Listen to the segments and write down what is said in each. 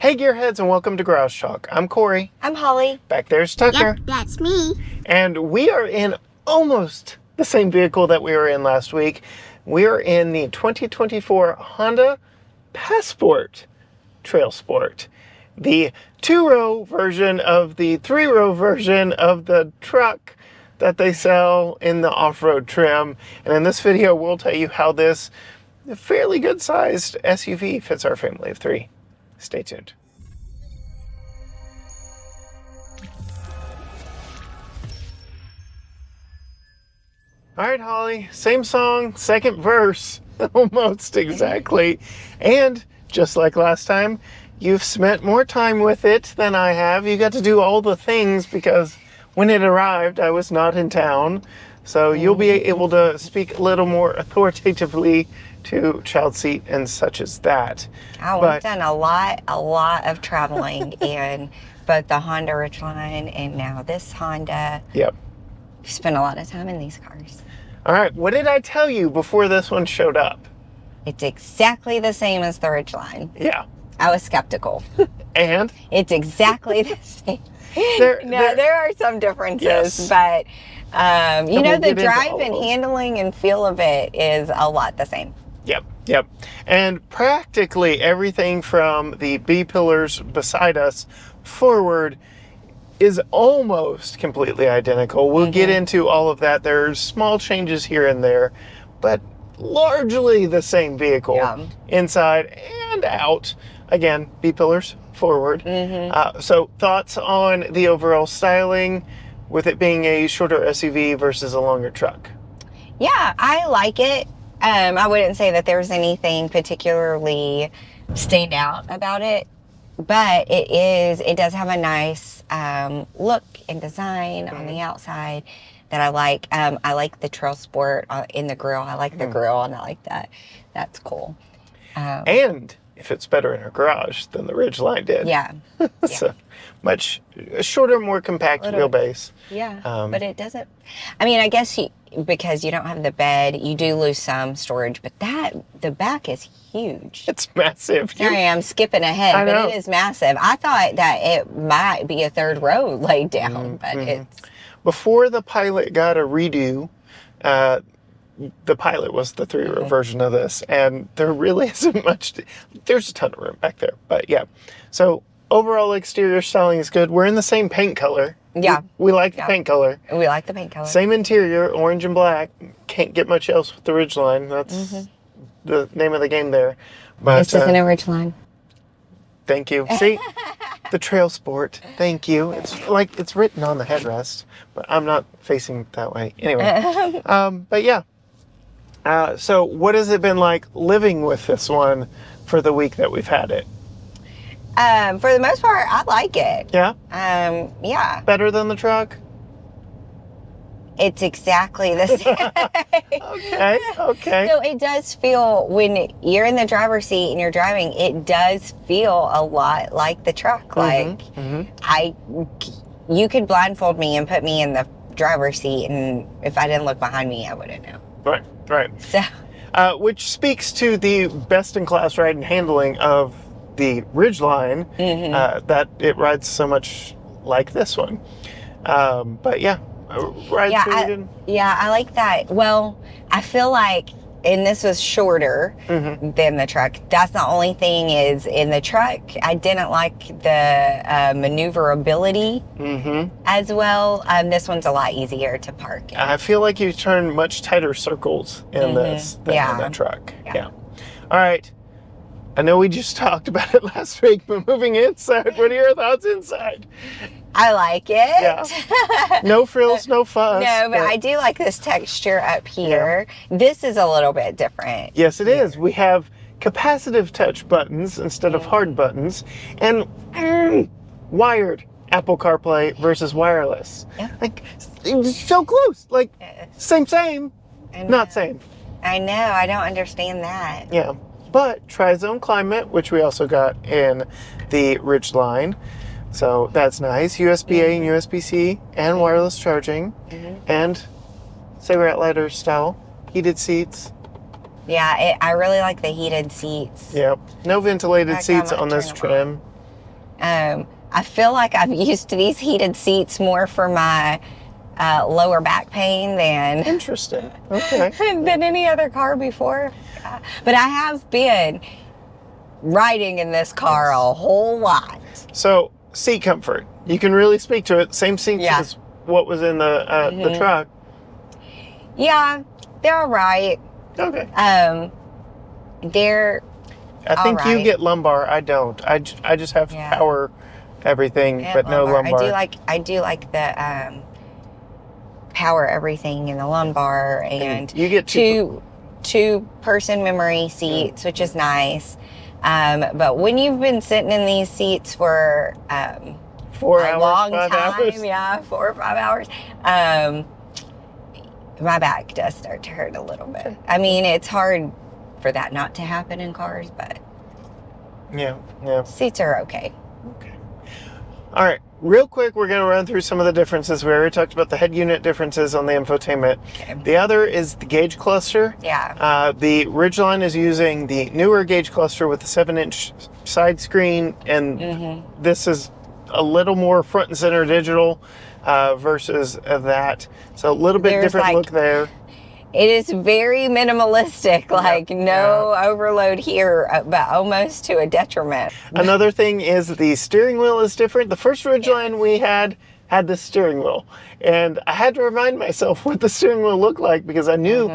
Hey Gearheads, and welcome to Garage Talk. I'm Corey. I'm Holly. Back there's Tucker. Yep, that's me. And we are in almost the same vehicle that we were in last week. We are in the 2024 Honda Passport TrailSport. The 2-row version of the 3-row version of the truck that they sell in the off-road trim. And in this video, we'll tell you how this fairly good-sized SUV fits our family of 3. Stay tuned. All right, Holly, same song, second verse, almost exactly. And just like last time, you've spent more time with it than I have. You got to do all the things because when it arrived, I was not in town. So you'll be able to speak a little more authoritatively to child seat and such as that. Oh, we've done a lot of traveling in both the Honda Ridgeline and now this Honda. Yep. We've spent a lot of time in these cars. All right, what did I tell you before this one showed up? It's exactly the same as the Ridgeline. Yeah. I was skeptical. And? It's exactly the same. There are some differences, yes. But you know, the drive and those. handling and feel of it is a lot the same. Yep. And practically everything from the B pillars beside us forward is almost completely identical. We'll get into all of that. There's small changes here and there, but largely the same vehicle inside and out. Again, B pillars forward. So thoughts on the overall styling with it being a shorter SUV versus a longer truck? Yeah, I like it. I wouldn't say that there's anything particularly stand out about it, but it does have a nice look and design on the outside that I like. I like the TrailSport in the grille. I like the grille, and I like that. That's cool. And if it's better in a garage than the Ridgeline did. Yeah. So much shorter, more compact wheelbase. Yeah, but it doesn't. I mean, I guess because you don't have the bed, you do lose some storage, but the back is huge. It's massive. Sorry, I'm skipping ahead, but it is massive. I thought that it might be a third row laid down, but it's... Before the Pilot got a redo, the Pilot was the 3-row version of this, and there really isn't much. There's a ton of room back there, but yeah. So overall exterior styling is good. We're in the same paint color. Yeah. We like the paint color. We like the paint color. Same interior, orange and black. Can't get much else with the Ridgeline. That's the name of the game there. But this isn't a Ridgeline. Thank you. See? The TrailSport. Thank you. It's like it's written on the headrest, but I'm not facing that way. Anyway. But yeah. So what has it been like living with this one for the week that we've had it? For the most part, I like it. Yeah? Yeah. Better than the truck? It's exactly the same. Okay. So it does feel, when you're in the driver's seat and you're driving, it does feel a lot like the truck. Like, you could blindfold me and put me in the driver's seat, and if I didn't look behind me, I wouldn't know. Right. So, which speaks to the best-in-class ride and handling of the Ridgeline, that it rides so much like this one. But yeah, I like that. Well, I feel like, and this was shorter than the truck. That's the only thing is in the truck, I didn't like the maneuverability as well. This one's a lot easier to park in. I feel like you turn much tighter circles in this than in the truck. Yeah. All right. I know we just talked about it last week, but moving inside, what are your thoughts inside? I like it. Yeah. No frills, no fuss. No, but I do like this texture up here. Yeah. This is a little bit different. Yes, it is. We have capacitive touch buttons instead of hard buttons, and wired Apple CarPlay versus wireless. Yeah. Like, so close. Like, same, not same. I know. I don't understand that. Yeah. But tri-zone climate, which we also got in the Ridgeline. So that's nice. USB-A and USB-C and wireless charging. And cigarette lighter style. Heated seats. Yeah, I really like the heated seats. Yep. No ventilated seats on this trim. I feel like I've used these heated seats more for my lower back pain than Interesting. Okay. than any other car before. But I have been riding in this car a whole lot. So seat comfort, you can really speak to it. Same seats Yeah. as what was in the truck. Yeah, they're all right. Okay. They're I think you alright. get lumbar. I don't. I just have Yeah. power everything, and but no lumbar. I do like the power everything in the lumbar, and you get two person memory seats, which is nice. But when you've been sitting in these seats for 4 a hours, long 5 time, hours. yeah, 4 or 5 hours, my back does start to hurt a little bit. I mean, it's hard for that not to happen in cars, but Yeah. seats are okay. Okay. All right. Real quick, we're going to run through some of the differences. We already talked about the head unit differences on the infotainment. Okay. The other is the gauge cluster. Yeah. The Ridgeline is using the newer gauge cluster with the 7-inch side screen, and this is a little more front and center digital versus that. So a little bit There's different look there. It is very minimalistic, like no overload here, but almost to a detriment. Another thing is the steering wheel is different. The first Ridgeline we had the steering wheel, and I had to remind myself what the steering wheel looked like because I knew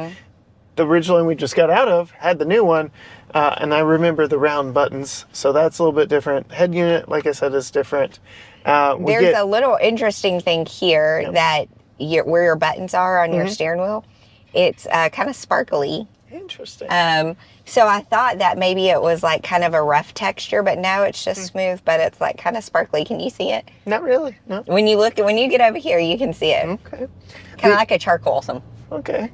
the Ridgeline we just got out of had the new one, and I remember the round buttons, so that's a little bit different. Head unit, like I said, is different. There's a little interesting thing here that where your buttons are on your steering wheel. It's kind of sparkly. Interesting. So I thought that maybe it was like kind of a rough texture, but no, it's just smooth, but it's like kind of sparkly. Can you see it? Not really. No. When you get over here, you can see it. Okay. Kind of like a charcoal. Okay.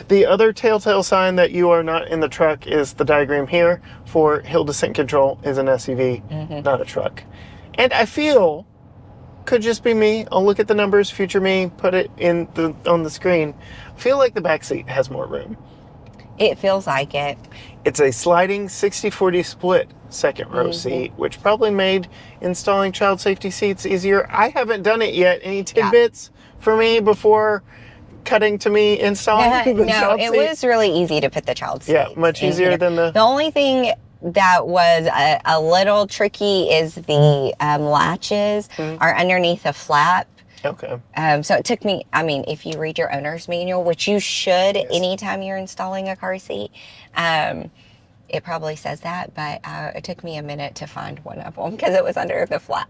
The other telltale sign that you are not in the truck is the diagram here for hill descent control is an SUV, not a truck. And I feel, could just be me, I'll look at the numbers, future me, put it on the screen. I feel like the back seat has more room. It feels like it. It's a sliding 60-40 split second row seat, which probably made installing child safety seats easier. I haven't done it yet. Any tidbits for me before cutting to me installing the child seat? No, it was really easy to put the child seat. Yeah, much easier than the... The only thing that was a little tricky is the latches are underneath a flap. Okay. So it took me, I mean, if you read your owner's manual, which you should anytime you're installing a car seat, it probably says that, but it took me a minute to find one of them because it was under the flap.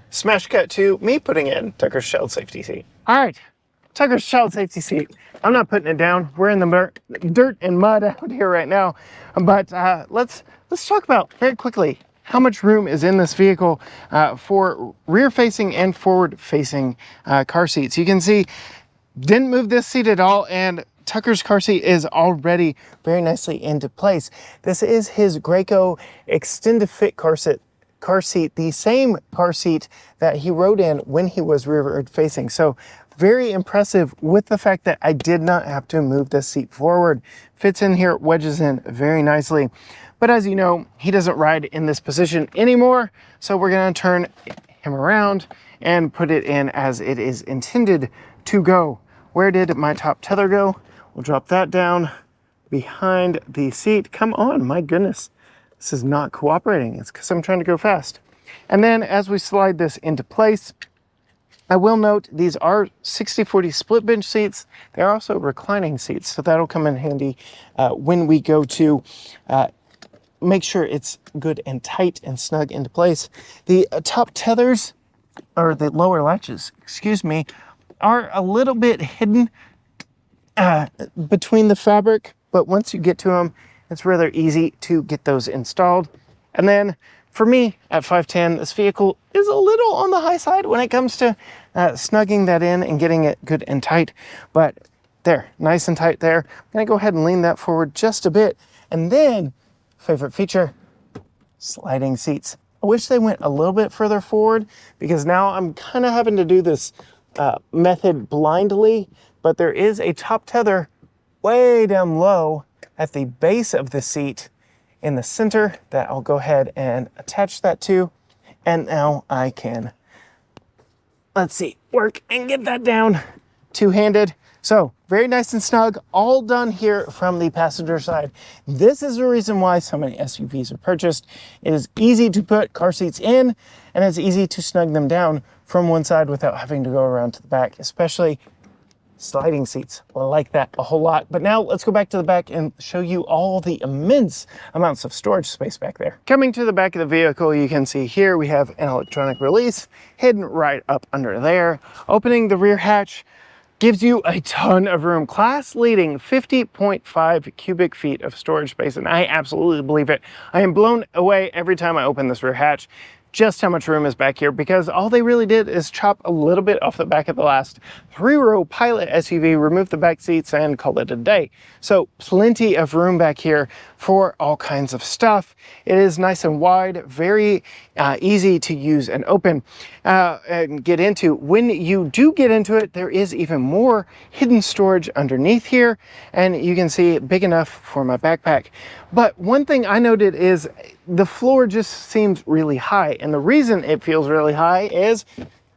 Smash cut to me putting in Tucker's child safety seat. All right, Tucker's child safety seat. I'm not putting it down. We're in the dirt and mud out here right now. But let's talk about very quickly how much room is in this vehicle for rear-facing and forward-facing car seats. You can see, didn't move this seat at all, and Tucker's car seat is already very nicely into place. This is his Graco extended fit car seat, the same car seat that he rode in when he was rear-facing. So very impressive with the fact that I did not have to move this seat forward. Fits in here, wedges in very nicely. But as you know, he doesn't ride in this position anymore. So we're gonna turn him around and put it in as it is intended to go. Where did my top tether go? We'll drop that down behind the seat. Come on, my goodness. This is not cooperating. It's because I'm trying to go fast. And then as we slide this into place, I will note these are 60-40 split bench seats. They're also reclining seats, so that'll come in handy when we go to make sure it's good and tight and snug into place. The top tethers, or the lower latches, excuse me, are a little bit hidden between the fabric, but once you get to them, it's rather easy to get those installed. And then for me, at 5'10", this vehicle is a little on the high side when it comes to snugging that in and getting it good and tight. But there, nice and tight there. I'm gonna go ahead and lean that forward just a bit. And then, favorite feature, sliding seats. I wish they went a little bit further forward because now I'm kind of having to do this method blindly, but there is a top tether way down low at the base of the seat in the center that I'll go ahead and attach that to. And now I can, let's see, work and get that down two-handed. So very nice and snug, all done here from the passenger side. This is the reason why so many SUVs are purchased. It is easy to put car seats in, and it's easy to snug them down from one side without having to go around to the back, especially sliding seats. I like that a whole lot. But now let's go back to the back and show you all the immense amounts of storage space back there. Coming to the back of the vehicle, you can see here we have an electronic release hidden right up under there. Opening the rear hatch gives you a ton of room. Class leading 50.5 cubic feet of storage space, and I absolutely believe it. I am blown away every time I open this rear hatch just how much room is back here, because all they really did is chop a little bit off the back of the last 3-row Pilot SUV, remove the back seats, and call it a day. So plenty of room back here for all kinds of stuff. It is nice and wide, very easy to use and open and get into. When you do get into it, there is even more hidden storage underneath here, and you can see big enough for my backpack. But one thing I noted is the floor just seems really high, and the reason it feels really high is,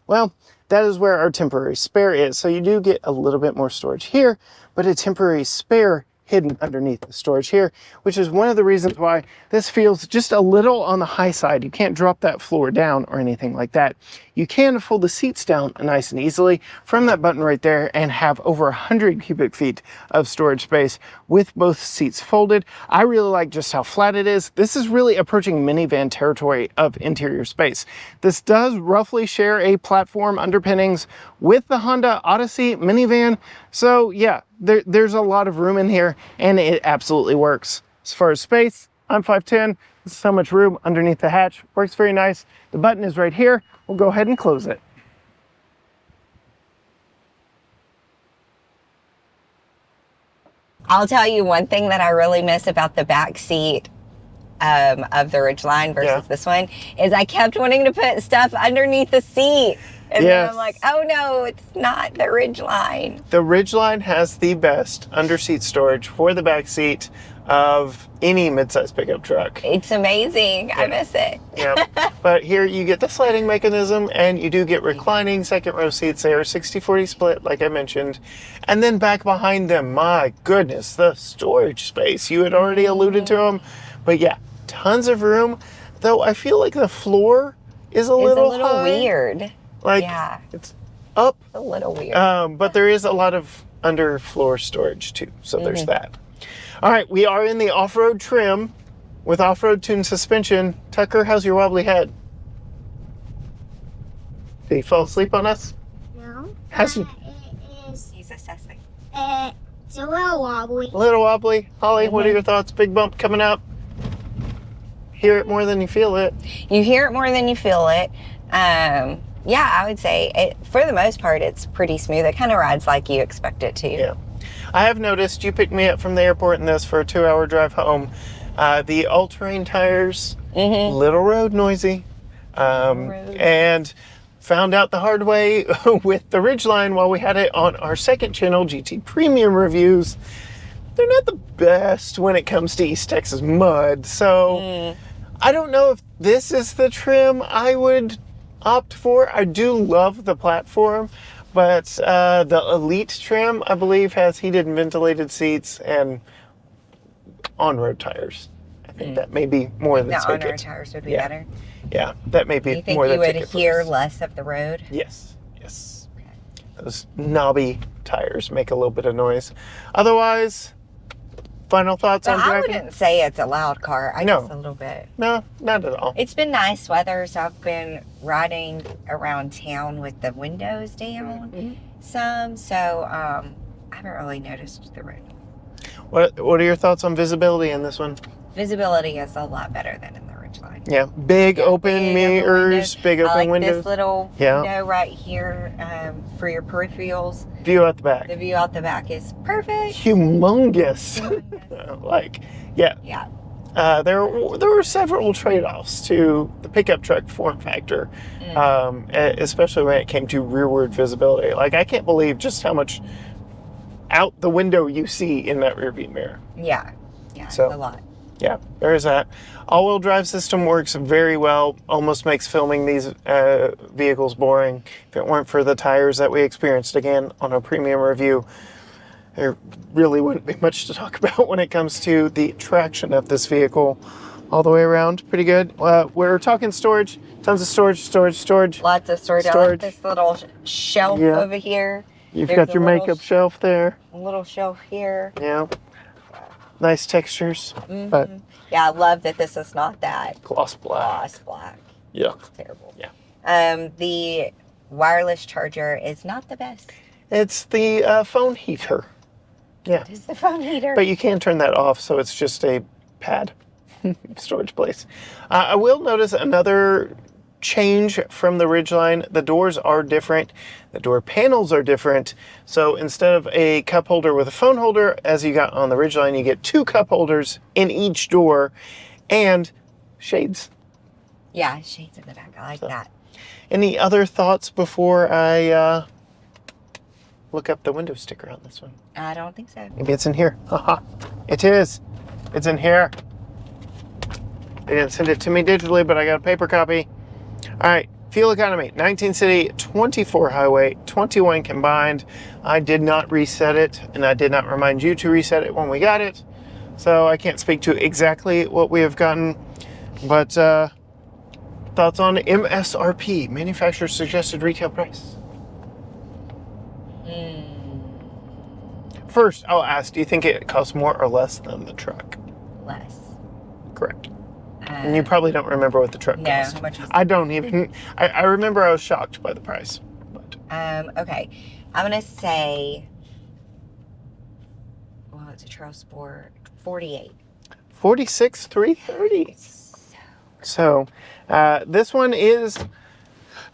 well, that is where our temporary spare is. So you do get a little bit more storage here, but a temporary spare hidden underneath the storage here, which is one of the reasons why this feels just a little on the high side. You can't drop that floor down or anything like that. You can fold the seats down nice and easily from that button right there and have over 100 cubic feet of storage space with both seats folded. I really like just how flat it is. This is really approaching minivan territory of interior space. This does roughly share a platform underpinnings with the Honda Odyssey minivan. So yeah, there's a lot of room in here, and it absolutely works. As far as space, I'm 5'10". There's so much room underneath the hatch. Works very nice. The button is right here. We'll go ahead and close it. I'll tell you one thing that I really miss about the back seat of the Ridgeline versus this one is I kept wanting to put stuff underneath the seat. And then I'm like, oh no, it's not the Ridgeline. The Ridgeline has the best underseat storage for the back seat of any midsize pickup truck. It's amazing. I miss it. Yeah. But here you get the sliding mechanism, and you do get reclining second row seats there, 60-40 split, like I mentioned. And then back behind them, my goodness, the storage space. You had already alluded to them. But yeah, tons of room. Though I feel like the floor is a little high. Weird. Like, it's up. A little weird. But there is a lot of underfloor storage too. So there's that. All right, we are in the off-road trim with off-road tuned suspension. Tucker, how's your wobbly head? Did he fall asleep on us? No. How's It is. He's assessing. It's a little wobbly. A little wobbly. Holly, what are your thoughts? Big bump coming up. Hear it more than you feel it. You hear it more than you feel it. Yeah, I would say for the most part, it's pretty smooth. It kind of rides like you expect it to. Yeah. I have noticed you picked me up from the airport in this for a 2-hour drive home. The all-terrain tires, little road noisy. And found out the hard way with the Ridgeline while we had it on our second channel, GT Premium Reviews. They're not the best when it comes to East Texas mud. So I don't know if this is the trim I would opt for. I do love the platform, but the Elite trim, I believe, has heated and ventilated seats and on-road tires. I think that may be more the ticket. The on-road tires would be better. Yeah, that may be You think more the you would ticket. hear less of the road? Yes, yes. Okay. Those knobby tires make a little bit of noise. Otherwise, final thoughts on I driving? wouldn't say it's a loud car. I guess a little bit. No, not at all. It's been nice weather, so I've been riding around town with the windows down some, so I haven't really noticed the road. What are your thoughts on visibility in this one? Visibility is a lot better than in the Ridgeline. Yeah, big open mirrors, big open I like windows. this little window right here for your peripherals. View out the back. The view out the back is perfect. Humongous. Like, yeah. There were several trade-offs to the pickup truck form factor, especially when it came to rearward visibility. Like, I can't believe just how much out the window you see in that rearview mirror. Yeah, So, it's a lot. Yeah, there is that. All-wheel drive system works very well. Almost makes filming these vehicles boring. If it weren't for the tires that we experienced again on a premium review, there really wouldn't be much to talk about when it comes to the traction of this vehicle all the way around. Pretty good. We're talking storage. Tons of storage. Lots of storage. I like this little shelf over here. You've got your makeup shelf there. A little shelf here. Yeah. Nice textures. But yeah, I love that this is not that gloss black. Yeah. Terrible. Yeah. The wireless charger is not the best. It's the phone heater. Yeah. It is the phone heater. But you can turn that off, so it's just a pad storage place. I will notice another change from the Ridgeline. The doors are different. The door panels are different. So instead of a cup holder with a phone holder, as you got on the Ridgeline, you get 2 cup holders in each door and shades. Yeah, shades in the back. I like that. Any other thoughts before I look up the window sticker on this one? I don't think so. Maybe it's in here. Haha. It is. It's in here. They didn't send it to me digitally, but I got a paper copy. All right. Fuel economy, 19 city, 24 highway, 21 combined. I did not reset it, and I did not remind you to reset it when we got it. So I can't speak to exactly what we have gotten, but thoughts on MSRP, manufacturer's suggested retail price? First, I'll ask, do you think it costs more or less than the truck? Less. Correct. And you probably don't remember what the truck cost. How much is I don't even. I remember I was shocked by the price. But. Okay. I'm going to say, well, it's a TrailSport, 48. 46,330. So, this one is,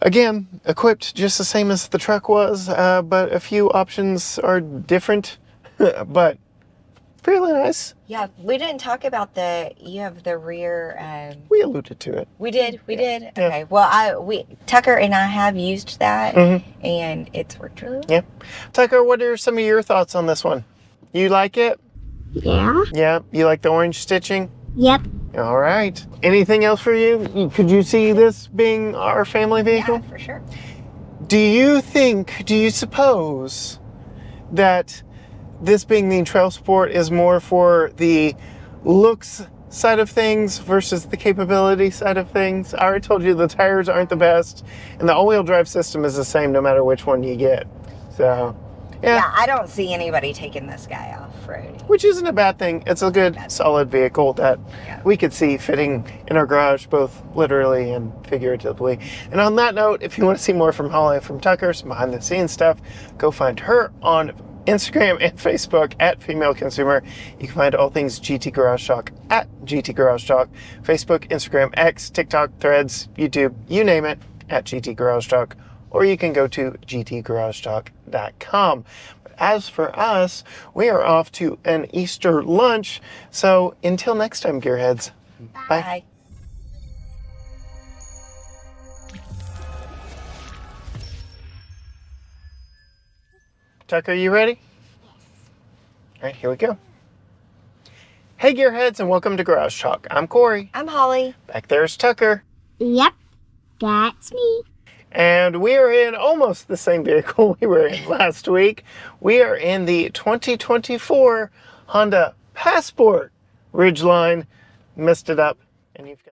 again, equipped just the same as the truck was, but a few options are different, but fairly nice. Yeah, we didn't talk about you have the rear. We alluded to it. We did. Yeah. Okay. Well, Tucker and I have used that, and it's worked really well. Yeah. Tucker, what are some of your thoughts on this one? You like it? Yeah. Yeah. You like the orange stitching? Yep. All right. Anything else for you? Could you see this being our family vehicle? Yeah, for sure. Do you suppose that this being the TrailSport is more for the looks side of things versus the capability side of things? I already told you the tires aren't the best, and the all-wheel drive system is the same no matter which one you get. So, Yeah, I don't see anybody taking this guy off-road. Which isn't a bad thing. It's a good, solid vehicle that we could see fitting in our garage, both literally and figuratively. And on that note, if you want to see more from Holly and from Tucker, some behind-the-scenes stuff, go find her on Instagram and Facebook at Female Consumer. You can find all things GT Garage Talk at GT Garage Talk. Facebook, Instagram, X, TikTok, Threads, YouTube, you name it, at GT Garage Talk. Or you can go to gtgaragetalk.com. As for us, we are off to an Easter lunch. So until next time, gearheads. Bye. Tucker, you ready? All right, here we go. Hey, gearheads, and welcome to Garage Talk. I'm Corey. I'm Holly. Back there's Tucker. Yep. That's me. And we are in almost the same vehicle we were in last week. We are in the 2024 Honda Passport Ridgeline. Messed it up, and you've got